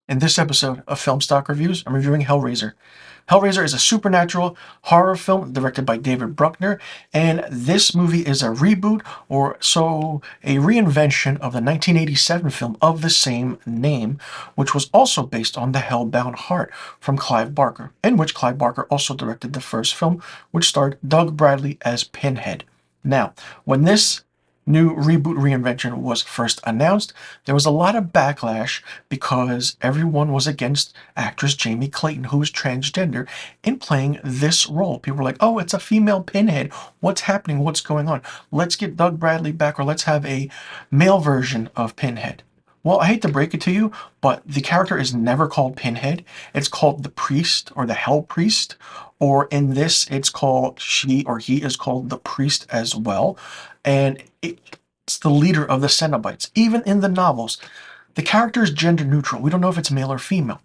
In this episode of Film Stock Reviews, I'm reviewing Hellraiser. Hellraiser is a supernatural horror film directed by David Bruckner, and this movie is a reboot, or so a reinvention of the 1987 film of the same name, which was also based on The Hellbound Heart from Clive Barker, in which Clive Barker also directed the first film, which starred Doug Bradley as Pinhead. Now, when this new reboot reinvention was first announced, there was a lot of backlash because everyone was against actress Jamie Clayton, who is transgender, in playing this role. People were like, oh, it's a female Pinhead. What's happening? What's going on? Let's get Doug Bradley back, or let's have a male version of Pinhead. Well, I hate to break it to you, but the character is never called Pinhead. It's called the Priest or the Hell Priest, or in this, it's called she or he is called the Priest as well. And it's the leader of the Cenobites. Even in the novels, the character is gender neutral. We don't know if it's male or female.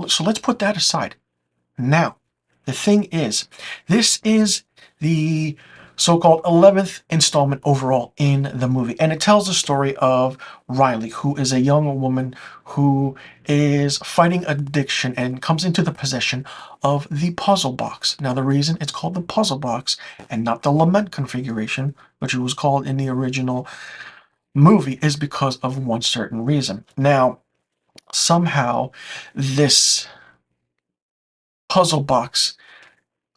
So let's put that aside. Now, the thing is, this is the so-called 11th installment overall in the movie, and it tells the story of Riley, who is a young woman who is fighting addiction and comes into the possession of the puzzle box. Now, the reason it's called the puzzle box and not the lament configuration, which it was called in the original movie, is because of one certain reason. Now, somehow this puzzle box,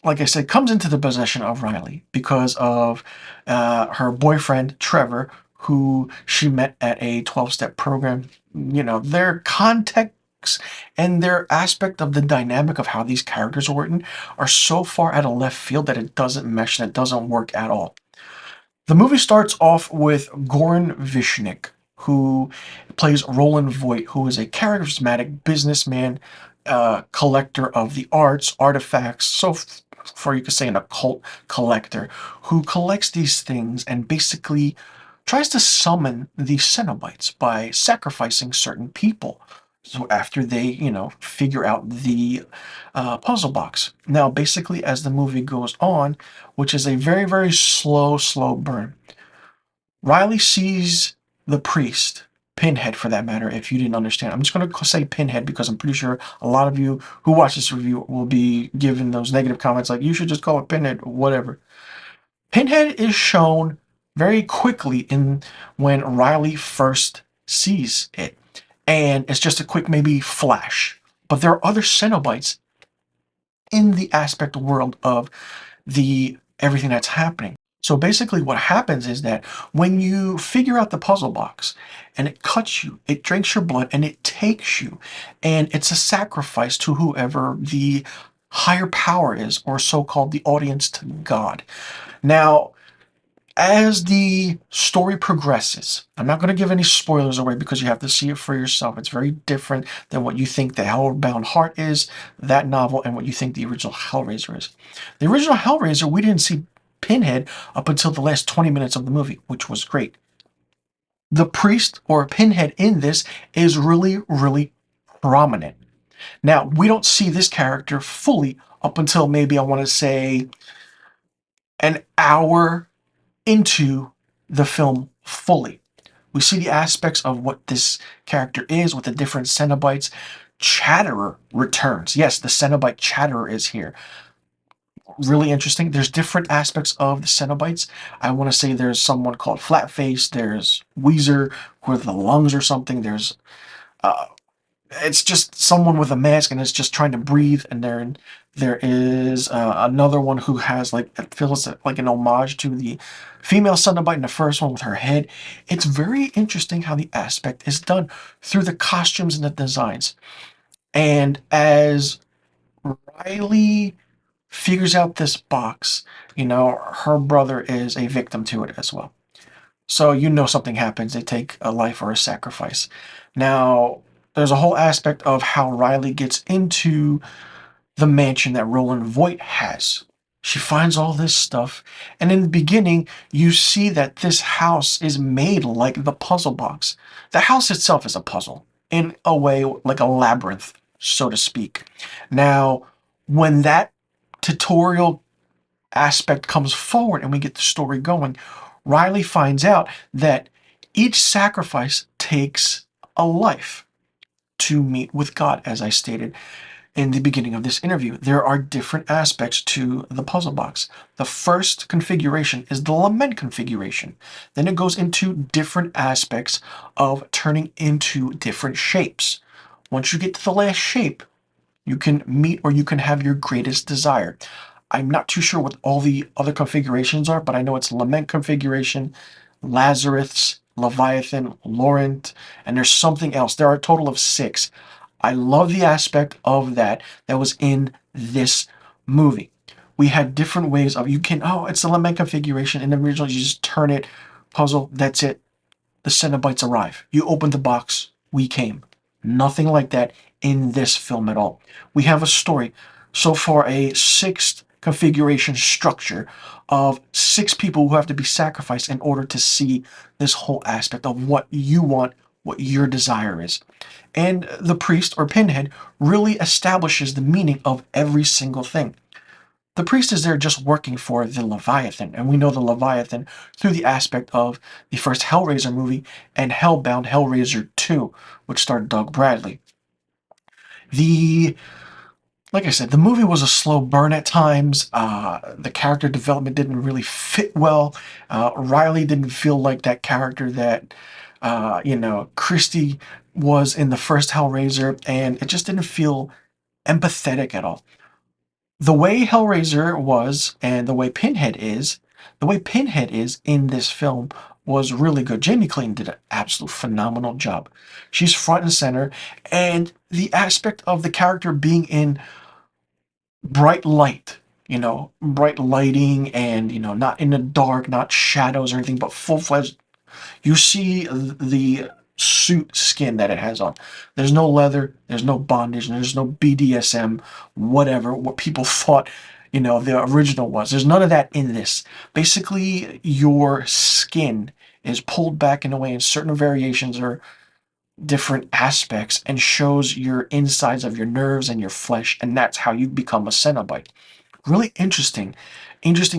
like I said, comes into the possession of Riley because of her boyfriend, Trevor, who she met at a 12-step program. You know, their context and their aspect of the dynamic of how these characters are written are so far out of left field that it doesn't mesh and it doesn't work at all. The movie starts off with Goran Vishnik, who plays Roland Voigt, who is a charismatic businessman, collector of the arts, artifacts, so far you could say an occult collector, who collects these things and basically tries to summon the Cenobites by sacrificing certain people. So after they, figure out the puzzle box. Now, basically, as the movie goes on, which is a very, very slow burn, Riley sees the priest, Pinhead for that matter, if you didn't understand. I'm just going to say Pinhead because I'm pretty sure a lot of you who watch this review will be giving those negative comments like, you should just call it Pinhead, or whatever. Pinhead is shown very quickly in when Riley first sees it. And it's just a quick maybe flash. But there are other Cenobites in the aspect world of the everything that's happening. So basically what happens is that when you figure out the puzzle box and it cuts you, it drinks your blood and it takes you, and it's a sacrifice to whoever the higher power is, or so-called the audience to God. Now, as the story progresses, I'm not going to give any spoilers away because you have to see it for yourself. It's very different than what you think the Hellbound Heart is, that novel, and what you think the original Hellraiser is. The original Hellraiser, we didn't see Pinhead up until the last 20 minutes of the movie, which was great. The priest, or Pinhead, in this is really, really prominent. Now, we don't see this character fully up until maybe, I want to say, an hour into the film fully. We see the aspects of what this character is with the different Cenobites. Chatterer returns. Yes, the Cenobite Chatterer is here. Really interesting. There's different aspects of the Cenobites. I want to say there's someone called Flatface. There's Weezer with the lungs or something. There's it's just someone with a mask and is just trying to breathe, and there is another one who has, like, it feels like an homage to the female Cenobite in the first one with her head. It's very interesting how the aspect is done through the costumes and the designs. And as Riley figures out this box, her brother is a victim to it as well. So something happens. They take a life or a sacrifice. Now, there's a whole aspect of how Riley gets into the mansion that Roland Voigt has. She finds all this stuff, and in the beginning, you see that this house is made like the puzzle box. The house itself is a puzzle, in a way, like a labyrinth, so to speak. Now, when that tutorial aspect comes forward and we get the story going, Riley finds out that each sacrifice takes a life. to meet with God, as I stated in the beginning of this interview. There are different aspects to the puzzle box. The first configuration is the lament configuration. Then it goes into different aspects of turning into different shapes. Once you get to the last shape, you can meet or you can have your greatest desire. I'm not too sure what all the other configurations are, but I know it's lament configuration, Lazarus, Leviathan, Laurent, and there's something else. There are a total of 6. I love the aspect of that was in this movie. We had different ways of, you can, oh, it's the lament configuration. In the original, you just turn it, puzzle, that's it. The Cenobites arrive. You open the box, we came. Nothing like that in this film at all. We have a story. So far, a 6th configuration structure of 6 people who have to be sacrificed in order to see this whole aspect of what you want, what your desire is. And the priest or Pinhead really establishes the meaning of every single thing. The priest is there just working for the Leviathan, and we know the Leviathan through the aspect of the first Hellraiser movie and Hellbound Hellraiser 2, which starred Doug Bradley. The Like I said, the movie was a slow burn at times. The character development didn't really fit well. Riley didn't feel like that character that, Christy was in the first Hellraiser, and it just didn't feel empathetic at all. The way Hellraiser was and the way Pinhead is in this film was really good. Jamie Clayton did an absolute phenomenal job. She's front and center, and the aspect of the character being in bright light, bright lighting and, not in the dark, not shadows or anything, but full-fledged. You see the suit skin that it has on. There's no leather, there's no bondage, and there's no BDSM, whatever, what people thought, the original was. There's none of that in this. Basically, your skin is pulled back in a way in certain variations or different aspects and shows your insides of your nerves and your flesh, and that's how you become a Cenobite. Really interesting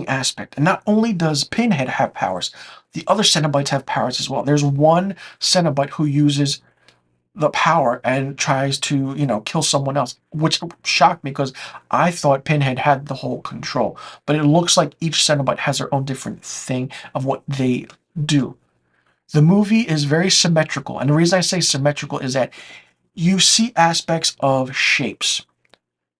aspect. And not only does Pinhead have powers, the other Cenobites have powers as well. There's one Cenobite who uses the power and tries to, kill someone else, which shocked me because I thought Pinhead had the whole control. But it looks like each Cenobite has their own different thing of what they do. The movie is very symmetrical, and the reason I say symmetrical is that you see aspects of shapes.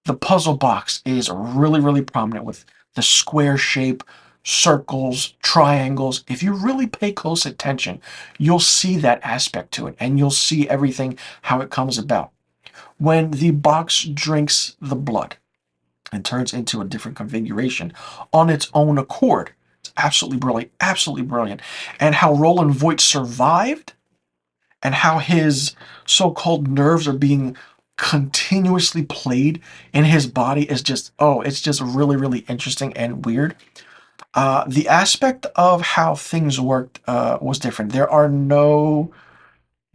The puzzle box is really, really prominent with the square shape, circles, triangles. If you really pay close attention, you'll see that aspect to it, and you'll see everything, how it comes about. When the box drinks the blood and turns into a different configuration on its own accord, it's absolutely brilliant, absolutely brilliant. And how Roland Voigt survived and how his so-called nerves are being continuously played in his body is just, oh, it's just really, really interesting and weird. The aspect of how things worked was different. There are no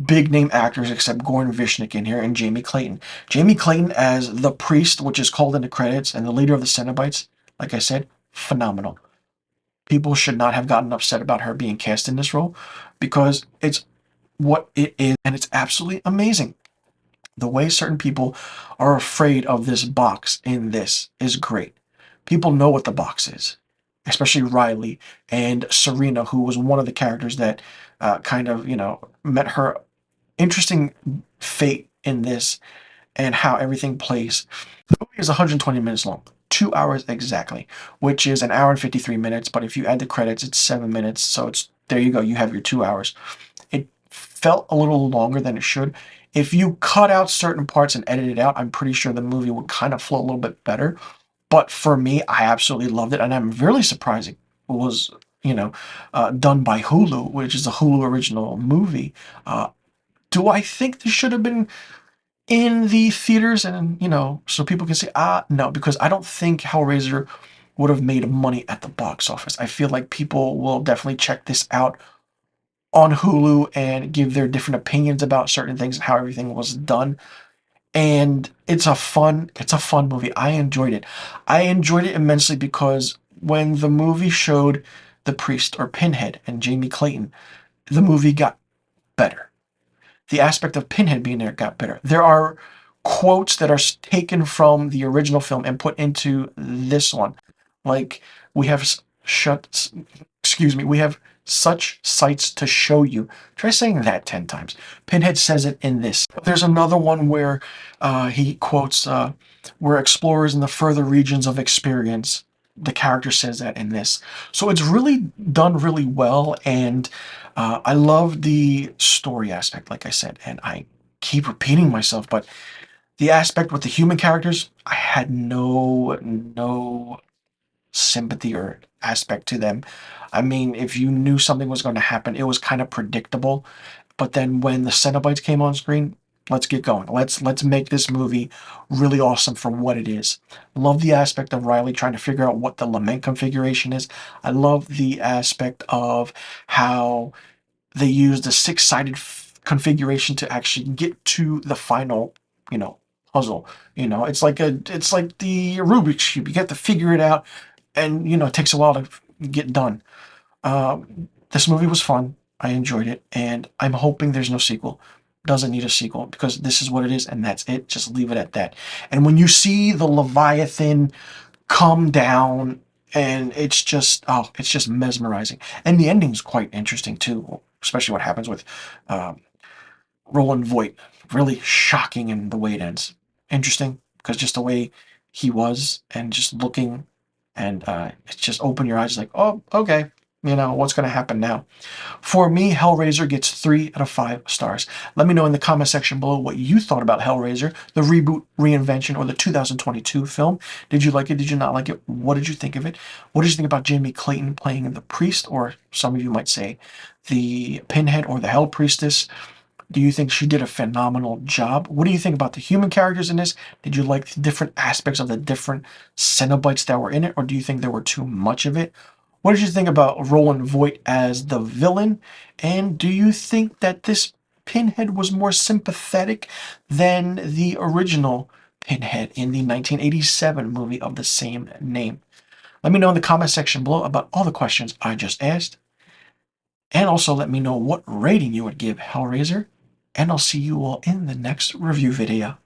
big name actors except Goran Vishnik in here and Jamie Clayton. Jamie Clayton as the priest, which is called in the credits, and the leader of the Cenobites, like I said, phenomenal. People should not have gotten upset about her being cast in this role because it's what it is, and it's absolutely amazing. The way certain people are afraid of this box in this is great. People know what the box is, especially Riley and Serena, who was one of the characters that kind of, met her interesting fate in this and how everything plays. The movie is 120 minutes long, 2 hours exactly, which is an hour and 53 minutes, but if you add the credits, it's 7 minutes, so it's there you go, you have your 2 hours. It felt a little longer than it should. If you cut out certain parts and edit it out, I'm pretty sure the movie would kind of flow a little bit better. But for me, I absolutely loved it, and I'm really surprised it was, done by Hulu, which is a Hulu original movie. Do I think this should have been in the theaters and, so people can say, no, because I don't think Hellraiser would have made money at the box office. I feel like people will definitely check this out on Hulu and give their different opinions about certain things and how everything was done. And it's a fun movie. I enjoyed it. I enjoyed it immensely because when the movie showed the priest or Pinhead and Jamie Clayton, the movie got better. the aspect of Pinhead being there got better. There are quotes that are taken from the original film and put into this one. Like, we have we have such sights to show you. Try saying that 10 times. Pinhead says it in this. There's another one where he quotes, we're explorers in the further regions of experience. The character says that in this. So it's really done really well, and I love the story aspect, like I said, and I keep repeating myself, but the aspect with the human characters, I had no sympathy or aspect to them. I mean, if you knew something was going to happen, it was kind of predictable. But then when the Cenobites came on screen, let's get going. Let's make this movie really awesome for what it is. Love the aspect of Riley trying to figure out what the lament configuration is. I love the aspect of how they use the six-sided configuration to actually get to the final, puzzle. It's like the Rubik's Cube. You get to figure it out, and it takes a while to get done. This movie was fun. I enjoyed it, and I'm hoping there's no sequel. Doesn't need a sequel because this is what it is, and that's it. Just leave it at that. And when you see the Leviathan come down, and it's just mesmerizing, and the ending's quite interesting too, especially what happens with Roland Voigt. Really shocking in the way it ends. Interesting because just the way he was, and just looking, and it's just open your eyes like, oh, okay, what's going to happen now. For me, Hellraiser gets 3 out of 5 stars. Let me know in the comment section below what you thought about Hellraiser, the reboot, reinvention, or the 2022 film. Did you like it? Did you not like it? What did you think of it? What did you think about Jamie Clayton playing the priest, or some of you might say the Pinhead or the Hell Priestess? Do you think she did a phenomenal job? What do you think about the human characters in this? Did you like the different aspects of the different Cenobites that were in it, or do you think there were too much of it? What did you think about Roland Voigt as the villain? And do you think that this Pinhead was more sympathetic than the original Pinhead in the 1987 movie of the same name? Let me know in the comment section below about all the questions I just asked. And also let me know what rating you would give Hellraiser. And I'll see you all in the next review video.